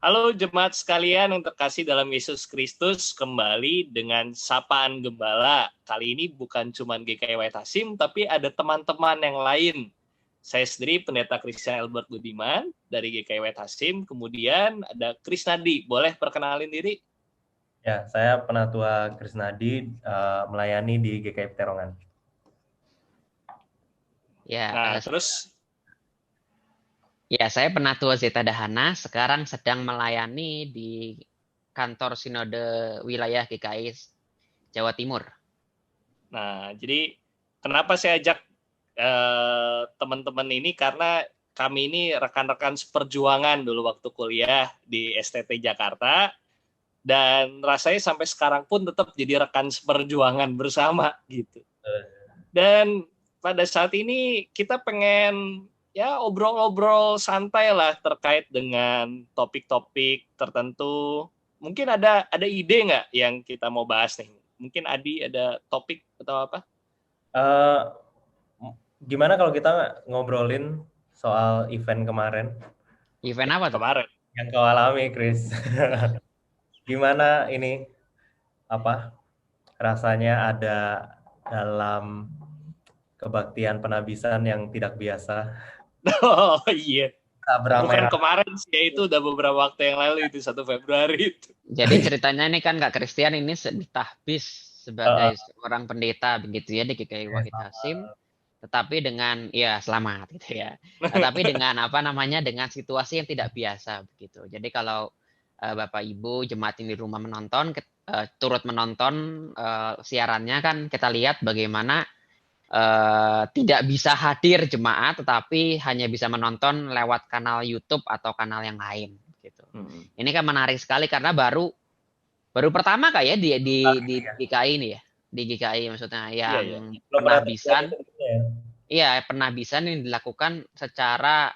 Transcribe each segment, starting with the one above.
Halo jemaat sekalian yang terkasih dalam Yesus Kristus, kembali dengan Sapaan Gembala. Kali ini bukan cuma GKI White Hasim, tapi ada teman-teman yang lain. Saya sendiri Pendeta Christian Albert Budiman dari GKI White Hasim, kemudian ada Krisnadi. Boleh perkenalin diri? Ya, saya Penatua Krisnadi, melayani di GKI Peterongan. Nah, terus Ya, saya Penatua Zeta Dahana, sekarang sedang melayani di kantor Sinode Wilayah GKI Jawa Timur. Nah, jadi kenapa saya ajak teman-teman ini, karena kami ini rekan-rekan seperjuangan dulu waktu kuliah di STT Jakarta, dan rasanya sampai sekarang pun tetap jadi rekan seperjuangan bersama gitu. Dan pada saat ini kita pengen ya obrol-obrol santai lah terkait dengan topik-topik tertentu. Mungkin ada ide nggak yang kita mau bahas nih? Mungkin Adi ada topik atau apa? Gimana kalau kita ngobrolin soal event kemarin? Event apa tuh? Kemarin. Yang kau alami, Chris. Gimana ini, rasanya ada dalam kebaktian penabisan yang tidak biasa? Oh iya. Bukan Beramai-ramai. kemarin sih, itu udah beberapa waktu yang lalu, itu 1 Februari itu. Jadi ceritanya ini kan Kak Christian ini ditahbis sebagai seorang pendeta begitu ya di GKI White Hasim, tetapi dengan ya selamat gitu ya. Tetapi dengan dengan situasi yang tidak biasa begitu. Jadi kalau Bapak Ibu jemaat yang di rumah menonton, turut menonton siarannya, kan kita lihat bagaimana tidak bisa hadir jemaat, tetapi hanya bisa menonton lewat kanal YouTube atau kanal yang lain gitu. Ini kan menarik sekali karena baru pertama kayak di GKI ini ya, di GKI maksudnya yang penahbisan. Iya, penahbisan yang dilakukan secara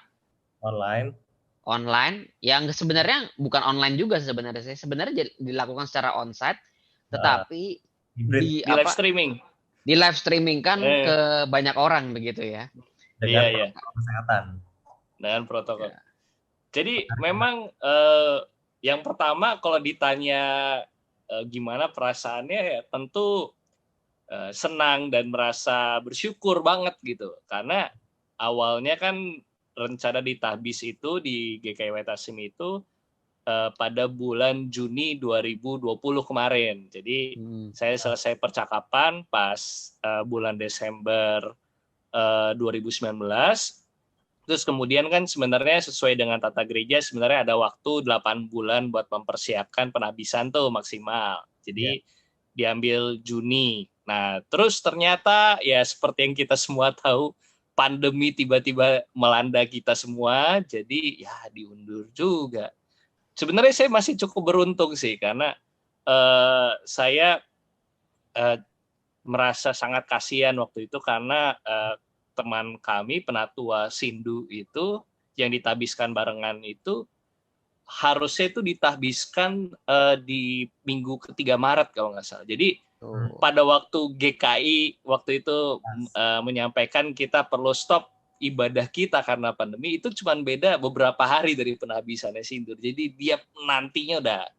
online yang sebenarnya bukan online juga sebenarnya. Sebenarnya dilakukan secara onsite, tetapi di live streaming. Di live streaming kan ke banyak orang begitu ya. Dengan protokol kesehatan. Dengan protokol. Ya. Jadi memang yang pertama kalau ditanya gimana perasaannya, ya tentu senang dan merasa bersyukur banget gitu. Karena awalnya kan rencana ditahbis itu di GKI White Hasim itu pada bulan Juni 2020 kemarin. Jadi saya selesai percakapan pas bulan Desember 2019. Terus kemudian kan sebenarnya sesuai dengan tata gereja sebenarnya ada waktu 8 bulan buat mempersiapkan penahbisan tuh maksimal. Jadi diambil Juni. Nah, terus ternyata ya seperti yang kita semua tahu, pandemi tiba-tiba melanda kita semua, jadi ya diundur juga. Sebenarnya saya masih cukup beruntung sih, karena saya merasa sangat kasihan waktu itu karena teman kami Penatua Sindu itu yang ditahbiskan barengan itu harusnya itu ditahbiskan di minggu ke-3 Maret kalau nggak salah. Jadi pada waktu GKI waktu itu menyampaikan kita perlu stop ibadah kita karena pandemi, itu cuma beda beberapa hari dari penahbisannya Sindur. Jadi dia nantinya udah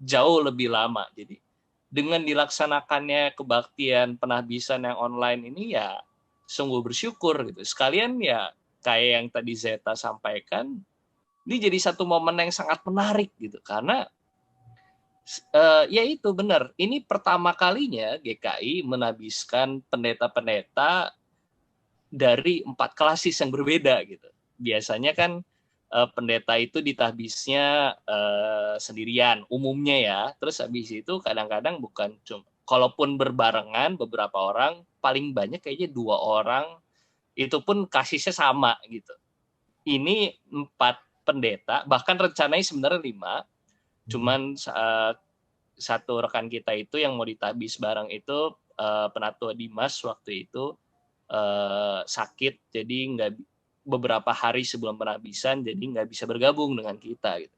jauh lebih lama. Jadi dengan dilaksanakannya kebaktian penahbisan yang online ini ya sungguh bersyukur gitu. Sekalian ya kayak yang tadi Zeta sampaikan, ini jadi satu momen yang sangat menarik gitu. Karena ya itu benar, ini pertama kalinya GKI menahbiskan pendeta-pendeta dari 4 klasis yang berbeda gitu. Biasanya kan pendeta itu ditahbisnya sendirian umumnya ya. Terus habis itu kadang-kadang bukan cuma, kalaupun berbarengan beberapa orang, paling banyak kayaknya 2 orang, itu pun kasisnya sama gitu. Ini 4 pendeta, bahkan rencananya sebenarnya 5, cuman satu rekan kita itu yang mau ditahbis bareng itu Penatua Dimas waktu itu sakit, jadi nggak, beberapa hari sebelum penahbisan, jadi nggak bisa bergabung dengan kita gitu.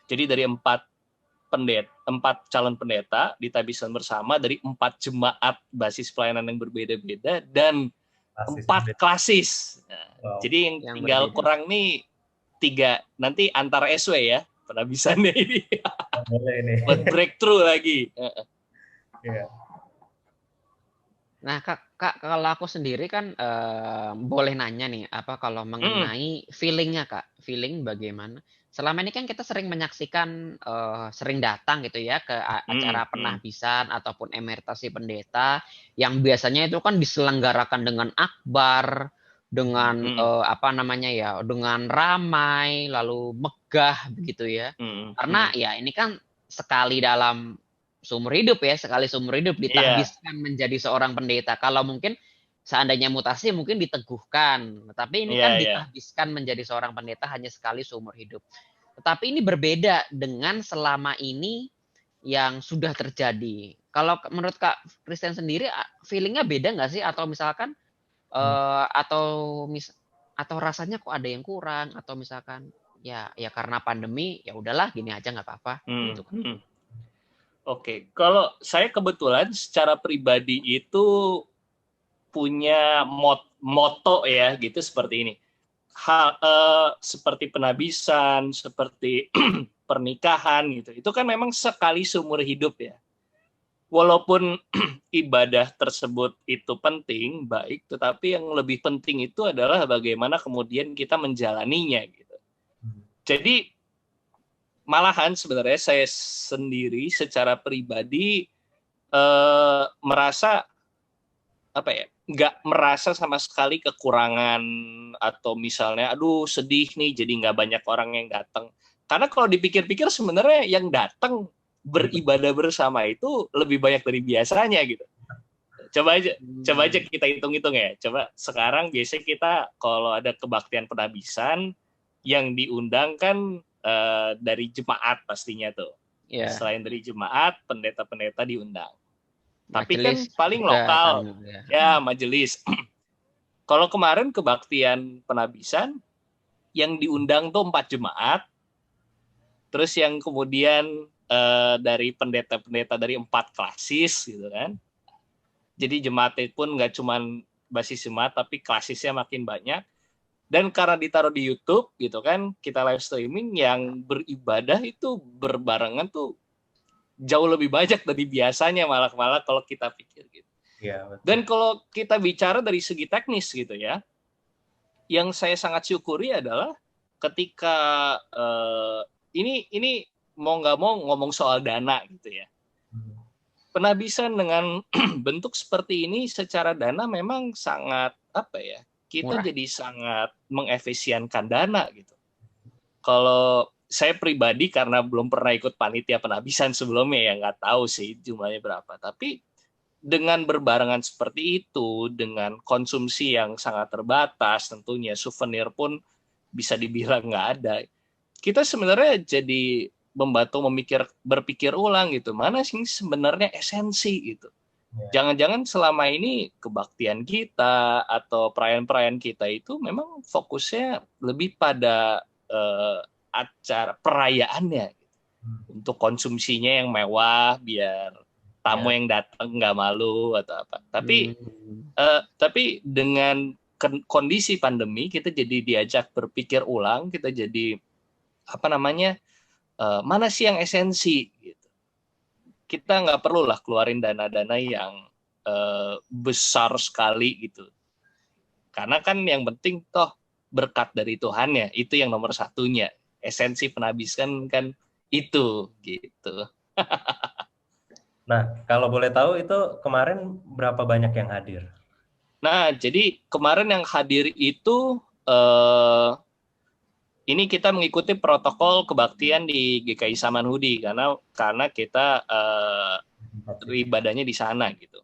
Jadi dari 4 calon pendeta ditahbiskan bersama dari 4 jemaat basis pelayanan yang berbeda-beda dan 4 klasis. Nah, jadi yang tinggal berbeda. Kurang nih 3 nanti antar SW ya. penabisannya ini. Boleh nih. Buat breakthrough lagi. Iya. Nah, Kak, kalau aku sendiri kan boleh nanya nih, apa kalau mengenai feeling-nya, Kak. Feeling bagaimana? Selama ini kan kita sering menyaksikan, sering datang gitu ya ke acara penahbisan ataupun emeritasi pendeta yang biasanya itu kan diselenggarakan dengan akbar, dengan apa namanya ya, dengan ramai, lalu megah begitu ya. Karena ya ini kan sekali dalam seumur hidup ya, sekali seumur hidup ditahbiskan menjadi seorang pendeta. Kalau mungkin seandainya mutasi mungkin diteguhkan, tapi ini kan ditahbiskan menjadi seorang pendeta hanya sekali seumur hidup. Tetapi ini berbeda dengan selama ini yang sudah terjadi. Kalau menurut Kak Christian sendiri, feeling-nya beda nggak sih? Atau misalkan atau rasanya kok ada yang kurang? Atau misalkan ya karena pandemi ya udahlah gini aja nggak apa-apa gitu kan. Oke, kalau saya kebetulan secara pribadi itu punya moto ya gitu seperti ini. Seperti penabisan, seperti pernikahan gitu. Itu kan memang sekali seumur hidup ya. Walaupun ibadah tersebut itu penting, baik, tetapi yang lebih penting itu adalah bagaimana kemudian kita menjalaninya gitu. Jadi malahan sebenarnya saya sendiri secara pribadi merasa apa ya, nggak merasa sama sekali kekurangan atau misalnya aduh sedih nih jadi nggak banyak orang yang datang. Karena kalau dipikir-pikir sebenarnya yang datang beribadah bersama itu lebih banyak dari biasanya gitu. Coba aja kita hitung-hitung ya. Coba sekarang biasanya kita kalau ada kebaktian penabisan yang diundang kan dari jemaat pastinya tuh. Yeah. Selain dari jemaat, pendeta-pendeta diundang. Tapi kan paling lokal, ya majelis. Kalau kemarin kebaktian penabisan, yang diundang tuh 4 jemaat, terus yang kemudian dari pendeta-pendeta dari 4 klasis gitu kan. Jadi jemaatnya pun nggak cuma basis jemaat, tapi klasisnya makin banyak. Dan karena ditaruh di YouTube gitu kan, kita live streaming, yang beribadah itu berbarengan tuh jauh lebih banyak dari biasanya malah kalau kita pikir gitu. Ya, betul. Dan kalau kita bicara dari segi teknis gitu ya, yang saya sangat syukuri adalah ketika ini mau nggak mau ngomong soal dana gitu ya. Penabisan dengan bentuk seperti ini secara dana memang sangat apa ya? Kita jadi sangat mengefisienkan dana gitu. Kalau saya pribadi karena belum pernah ikut panitia penabisan sebelumnya ya nggak tahu sih jumlahnya berapa. Tapi dengan berbarengan seperti itu, dengan konsumsi yang sangat terbatas, tentunya souvenir pun bisa dibilang nggak ada. Kita sebenarnya jadi membantu berpikir ulang gitu. Mana sih sebenarnya esensi gitu. Jangan-jangan selama ini kebaktian kita atau perayaan-perayaan kita itu memang fokusnya lebih pada acara perayaannya gitu. Untuk konsumsinya yang mewah biar tamu yang datang nggak malu atau apa. Tapi dengan kondisi pandemi kita jadi diajak berpikir ulang, kita jadi mana sih yang esensi gitu. Kita nggak perlu lah keluarin dana-dana yang besar sekali gitu. Karena kan yang penting toh berkat dari Tuhannya, itu yang nomor satunya. Esensi penabisan kan itu gitu. Nah, kalau boleh tahu itu kemarin berapa banyak yang hadir? Nah, jadi kemarin yang hadir itu ini kita mengikuti protokol kebaktian di GKI Samanhudi karena kita ibadahnya di sana gitu.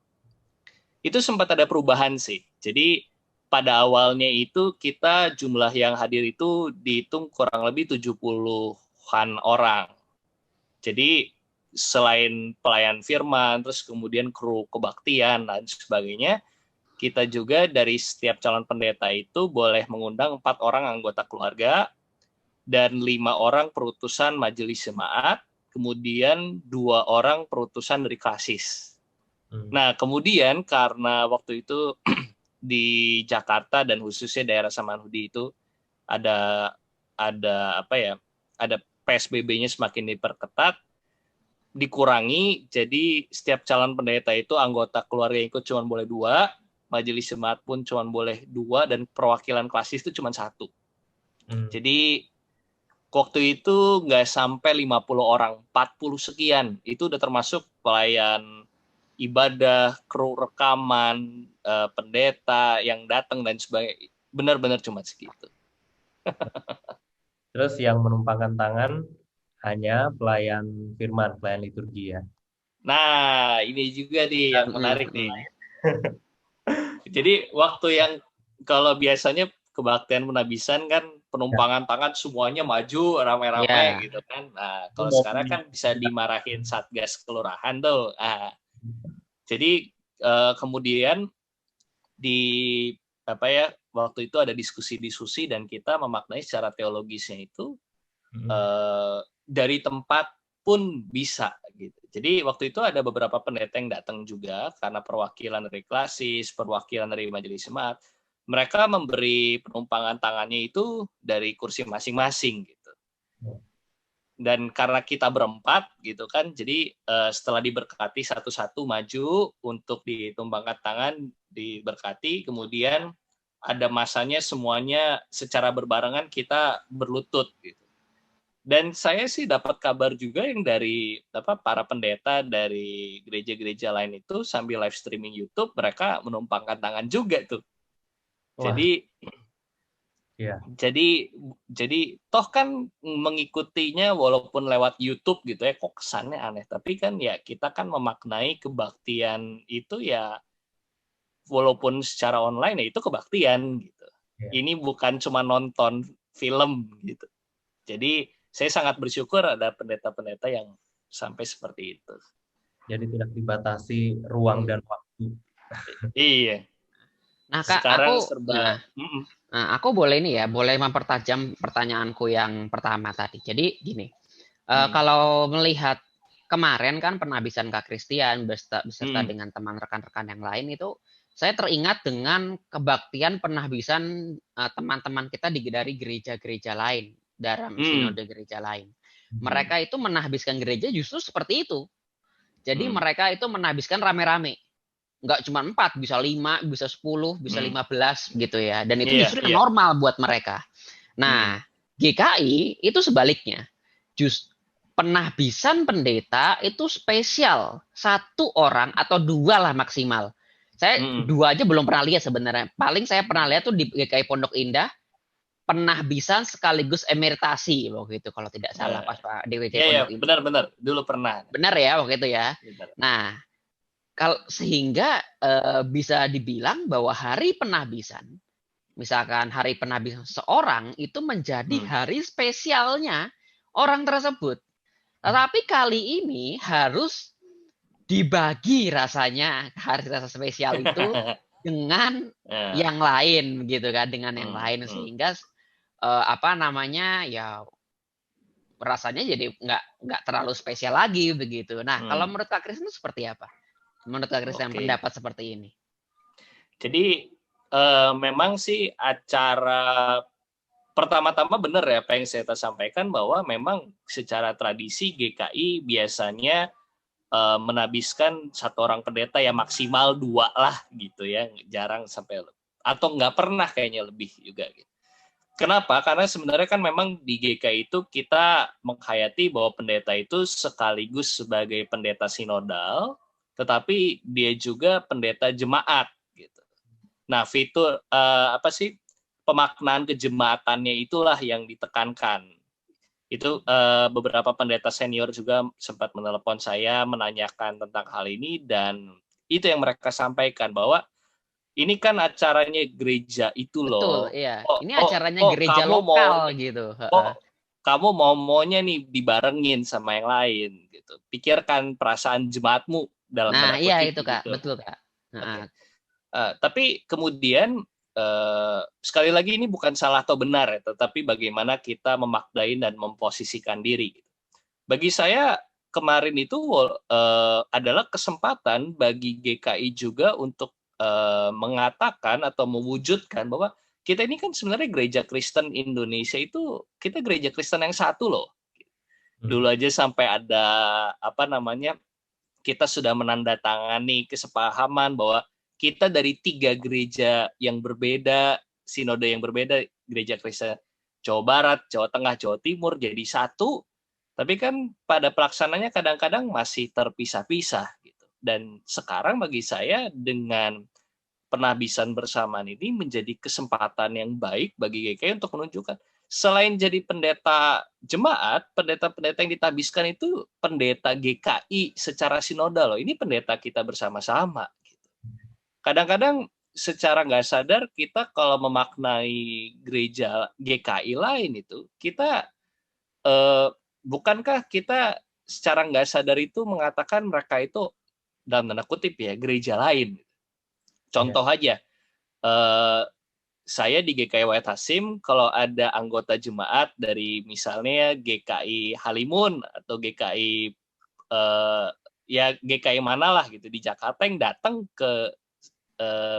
Itu sempat ada perubahan sih. Jadi pada awalnya itu kita jumlah yang hadir itu dihitung kurang lebih 70-an orang. Jadi selain pelayan firman, terus kemudian kru kebaktian dan sebagainya, kita juga dari setiap calon pendeta itu boleh mengundang 4 orang anggota keluarga dan 5 orang perutusan majelis jemaat, kemudian 2 orang perutusan dari klasis. Nah, kemudian karena waktu itu di Jakarta dan khususnya daerah Samanhudi itu ada PSBB-nya semakin diperketat, dikurangi, jadi setiap calon pendeta itu anggota keluarga yang ikut cuma boleh 2, majelis jemaat pun cuma boleh 2, dan perwakilan klasis itu cuma 1. Jadi waktu itu nggak sampai 50 orang, 40 sekian. Itu udah termasuk pelayan ibadah, kru rekaman, pendeta yang datang dan sebagainya. Benar-benar cuma segitu. Terus yang menumpangkan tangan hanya pelayan firman, pelayan liturgi ya. Nah, ini juga nih yang menarik nih. Jadi waktu yang kalau biasanya kebaktian penabisan kan penumpangan tangan semuanya maju rame-rame gitu kan. Nah, kalau sekarang kan bisa dimarahin satgas kelurahan tuh. Nah, jadi kemudian di waktu itu ada diskusi-diskusi dan kita memaknai secara teologisnya itu dari tempat pun bisa gitu. Jadi waktu itu ada beberapa pendeta yang datang juga karena perwakilan dari klasis, perwakilan dari majelis jemaat. Mereka memberi penumpangan tangannya itu dari kursi masing-masing gitu. Dan karena kita berempat gitu kan, jadi setelah diberkati satu-satu maju untuk ditumpangkan tangan, diberkati, kemudian ada masanya semuanya secara berbarengan kita berlutut gitu. Dan saya sih dapat kabar juga yang dari para pendeta dari gereja-gereja lain itu sambil live streaming YouTube mereka menumpangkan tangan juga tuh. Wah. Jadi toh kan mengikutinya walaupun lewat YouTube gitu ya, kok kesannya aneh. Tapi kan ya kita kan memaknai kebaktian itu ya walaupun secara online ya itu kebaktian gitu. Ini bukan cuma nonton film gitu. Jadi saya sangat bersyukur ada pendeta-pendeta yang sampai seperti itu. Jadi tidak dibatasi ruang dan waktu. Iya. Nah, Kak, sekarang aku boleh boleh mempertajam pertanyaanku yang pertama tadi. Jadi gini, kalau melihat kemarin kan penabisan Kak Christian beserta dengan teman rekan-rekan yang lain itu, saya teringat dengan kebaktian penabisan teman-teman kita dari gereja-gereja lain. Dalam sinode gereja lain. Mereka itu menahbiskan gereja justru seperti itu. Jadi mereka itu menahbiskan rame-rame. Nggak cuma 4, bisa 5, bisa 10, bisa 15 gitu ya. Dan itu justru normal buat mereka. Nah, GKI itu sebaliknya. Penahbisan pendeta itu spesial. 1 orang atau 2 lah maksimal. Saya 2 aja belum pernah lihat sebenarnya. Paling saya pernah lihat tuh di GKI Pondok Indah, penahbisan sekaligus emeritasi waktu itu kalau tidak salah pas Pak DWJ Pondok Indah. Benar dulu pernah. Benar ya waktu itu ya. Benar. Nah, sehingga bisa dibilang bahwa hari penahbisan, misalkan hari penahbisan seorang itu menjadi hari spesialnya orang tersebut. Tetapi kali ini harus dibagi rasanya hari rasa spesial itu dengan yang lain gitu kan, dengan yang lain sehingga ya rasanya jadi nggak terlalu spesial lagi begitu. Nah, kalau menurut Kak Kristen seperti apa? Menurut Kak Kristen pendapat seperti ini? Jadi memang sih acara pertama-tama benar ya apa yang saya sampaikan bahwa memang secara tradisi GKI biasanya menabiskan 1 orang pendeta ya maksimal 2 lah gitu ya, jarang sampai atau nggak pernah kayaknya lebih juga gitu. Kenapa? Karena sebenarnya kan memang di GKI itu kita menghayati bahwa pendeta itu sekaligus sebagai pendeta sinodal, tetapi dia juga pendeta jemaat gitu. Nah, fitur pemaknaan kejemaatannya itulah yang ditekankan. Itu beberapa pendeta senior juga sempat menelepon saya menanyakan tentang hal ini dan itu yang mereka sampaikan bahwa ini kan acaranya gereja itu loh. Betul, iya. Ini acaranya gereja lokal gitu. Kamu maunya nih dibarengin sama yang lain gitu. Pikirkan perasaan jemaatmu dalam tanda kutip. Nah, iya itu Kak, gitu. Betul Kak. Okay. Tapi kemudian sekali lagi ini bukan salah atau benar ya, tetapi bagaimana kita memaknai dan memposisikan diri. Bagi saya kemarin itu adalah kesempatan bagi GKI juga untuk mengatakan atau mewujudkan bahwa kita ini kan sebenarnya gereja Kristen Indonesia itu kita gereja Kristen yang satu loh. Dulu aja sampai ada kita sudah menandatangani kesepahaman bahwa kita dari 3 gereja yang berbeda, sinode yang berbeda, gereja Kristen Jawa Barat, Jawa Tengah, Jawa Timur jadi satu, tapi kan pada pelaksananya kadang-kadang masih terpisah-pisah gitu. Dan sekarang bagi saya dengan penahbisan bersamaan ini menjadi kesempatan yang baik bagi GKI untuk menunjukkan selain jadi pendeta jemaat, pendeta-pendeta yang ditahbiskan itu pendeta GKI secara sinodal loh. Ini pendeta kita bersama-sama. Kadang-kadang secara nggak sadar kita kalau memaknai gereja GKI lain itu, kita bukankah kita secara nggak sadar itu mengatakan mereka itu dalam tanda kutip ya gereja lain. Contoh aja, saya di GKI Wahid Hasim, kalau ada anggota jemaat dari misalnya GKI Halimun atau GKI ya GKI mana lah gitu di Jakarta yang datang ke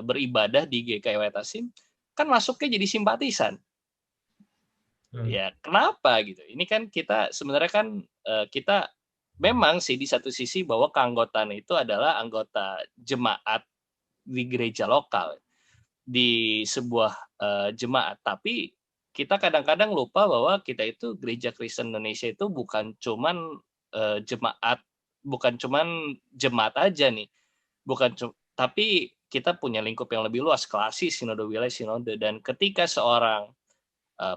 beribadah di GKI Wahid Hasim, kan masuknya jadi simpatisan. Ya kenapa gitu? Ini kan kita sebenarnya kan kita memang sih di satu sisi bahwa keanggotaan itu adalah anggota jemaat di gereja lokal, di sebuah jemaat, tapi kita kadang-kadang lupa bahwa kita itu gereja Kristen Indonesia itu bukan cuman jemaat, bukan cuman jemaat aja nih, tapi kita punya lingkup yang lebih luas, klasik, sinode wilayah, sinode. Dan ketika seorang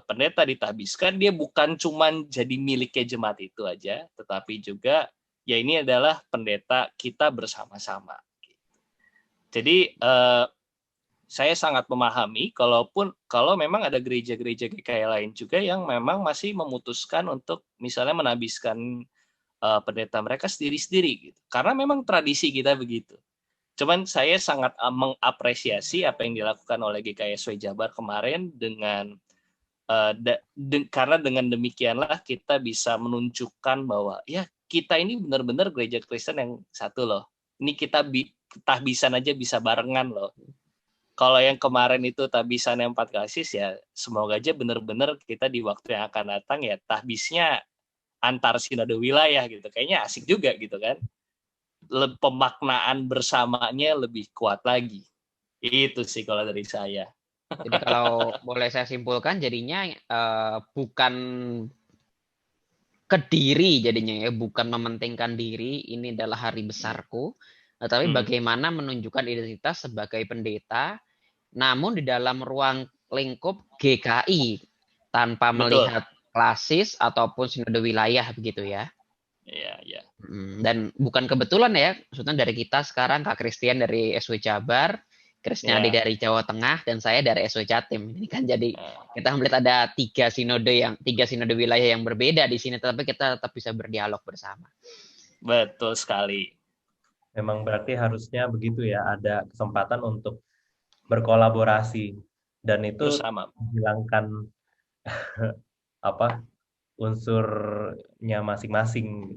pendeta ditahbiskan, dia bukan cuman jadi miliknya jemaat itu aja, tetapi juga ya ini adalah pendeta kita bersama-sama. Jadi saya sangat memahami kalau memang ada gereja-gereja GKI lain juga yang memang masih memutuskan untuk misalnya menahbiskan pendeta mereka sendiri-sendiri gitu. Karena memang tradisi kita begitu. Cuman saya sangat mengapresiasi apa yang dilakukan oleh GKI Jabar kemarin dengan karena dengan demikianlah kita bisa menunjukkan bahwa ya kita ini benar-benar gereja Kristen yang satu loh. Ini kita tahbisan aja bisa barengan loh. Kalau yang kemarin itu tahbisan yang 4 kasis ya semoga aja benar-benar kita di waktu yang akan datang ya tahbisnya antar sinode wilayah gitu. Kayaknya asik juga gitu kan. Pemaknaan bersamanya lebih kuat lagi. Itu sih kalau dari saya. Jadi kalau boleh saya simpulkan jadinya bukan ke diri jadinya ya, bukan mementingkan diri, ini adalah hari besarku, tetapi bagaimana menunjukkan identitas sebagai pendeta, namun di dalam ruang lingkup GKI, tanpa melihat klasis ataupun sinode wilayah begitu ya. Iya. Dan bukan kebetulan ya, maksudnya dari kita sekarang Kak Christian dari SW Jabar, Krisnadi dari Jawa Tengah, dan saya dari SW Jatim. Ini kan jadi kita melihat ada 3 sinode wilayah yang berbeda di sini, tetapi kita tetap bisa berdialog bersama. Betul sekali. Memang berarti harusnya begitu ya, ada kesempatan untuk berkolaborasi dan itu menghilangkan unsurnya masing-masing.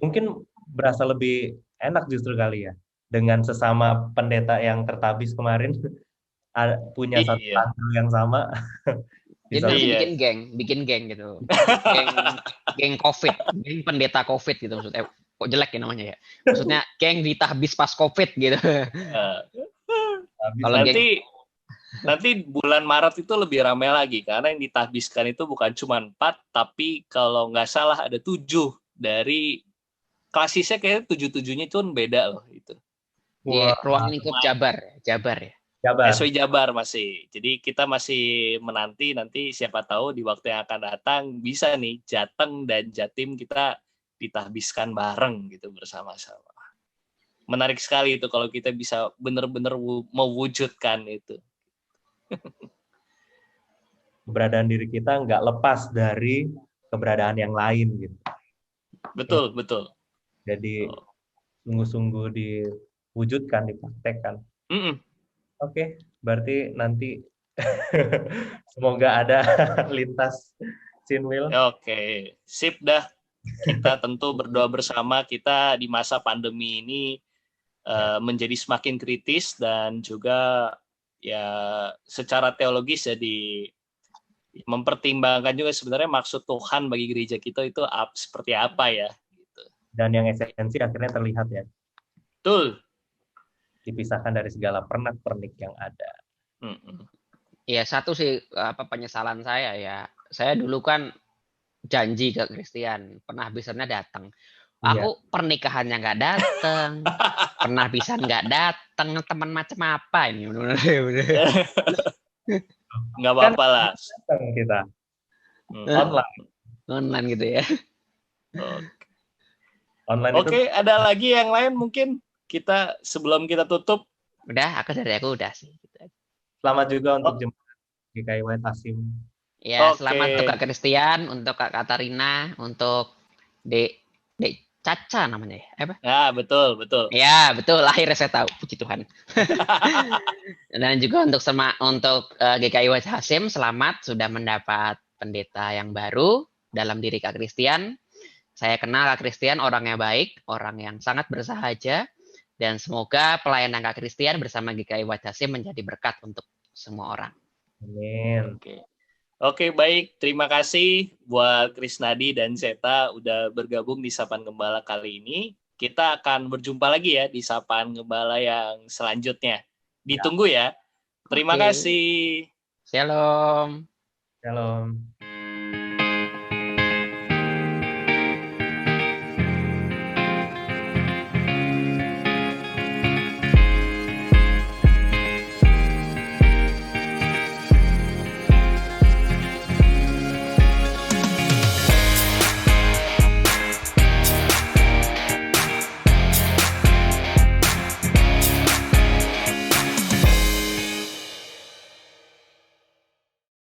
Mungkin berasa lebih enak justru kali ya dengan sesama pendeta yang tertabis kemarin punya satu tanggal yang sama. Jadi nanti bikin geng gitu. Geng COVID, geng pendeta COVID gitu maksudnya. Kok jelek ya namanya ya? Maksudnya geng ditahbis pas COVID gitu. Nanti bulan Maret itu lebih ramai lagi karena yang ditahbiskan itu bukan cuma 4, tapi kalau nggak salah ada 7 dari klasisnya kayaknya 7-7-nya itu beda loh itu. Di ruang lingkup Jabar ya. SW Jabar masih. Jadi kita masih menanti nanti siapa tahu di waktu yang akan datang bisa nih Jateng dan Jatim kita ditahbiskan bareng gitu bersama-sama. Menarik sekali itu kalau kita bisa benar-benar mewujudkan itu. Keberadaan diri kita nggak lepas dari keberadaan yang lain gitu. Betul. Jadi sungguh-sungguh diwujudkan, dipraktekkan. Oke, berarti nanti semoga ada lintas Sinwil. Oke, sip dah. Kita tentu berdoa bersama kita di masa pandemi ini menjadi semakin kritis dan juga ya secara teologis jadi mempertimbangkan juga sebenarnya maksud Tuhan bagi gereja kita itu seperti apa ya. Gitu. Dan yang esensi akhirnya terlihat ya. Betul. Dipisahkan dari segala pernak-pernik yang ada. Iya, satu sih penyesalan saya ya. Saya dulu kan janji ke Christian, pernah bisanya datang. Aku pernikahannya nggak datang, pernah bisa nggak datang, teman macam apa ini? Nggak apa-apa lah. Kita online gitu ya. Online Oke, ada lagi yang lain mungkin kita sebelum kita tutup? Udah, aku udah sih. Selamat juga untuk jemaat GKI White Hasim. Ya, selamat untuk Kak Christian, untuk Kak Katarina, untuk Dek Caca namanya ya? Apa? Ya, betul. Ya, betul. Akhirnya saya tahu, puji Tuhan. Dan juga untuk GKI White Hasim, selamat sudah mendapat pendeta yang baru dalam diri Kak Christian. Saya kenal Kak Christian orangnya baik, orang yang sangat bersahaja, dan semoga pelayanan Kak Christian bersama GKI White Hasim menjadi berkat untuk semua orang. Amin. Oke, baik. Terima kasih buat Krisnadi dan Zeta udah bergabung di Sapaan Gembala kali ini. Kita akan berjumpa lagi ya di Sapaan Gembala yang selanjutnya. Ditunggu ya. Terima kasih. Shalom. Shalom.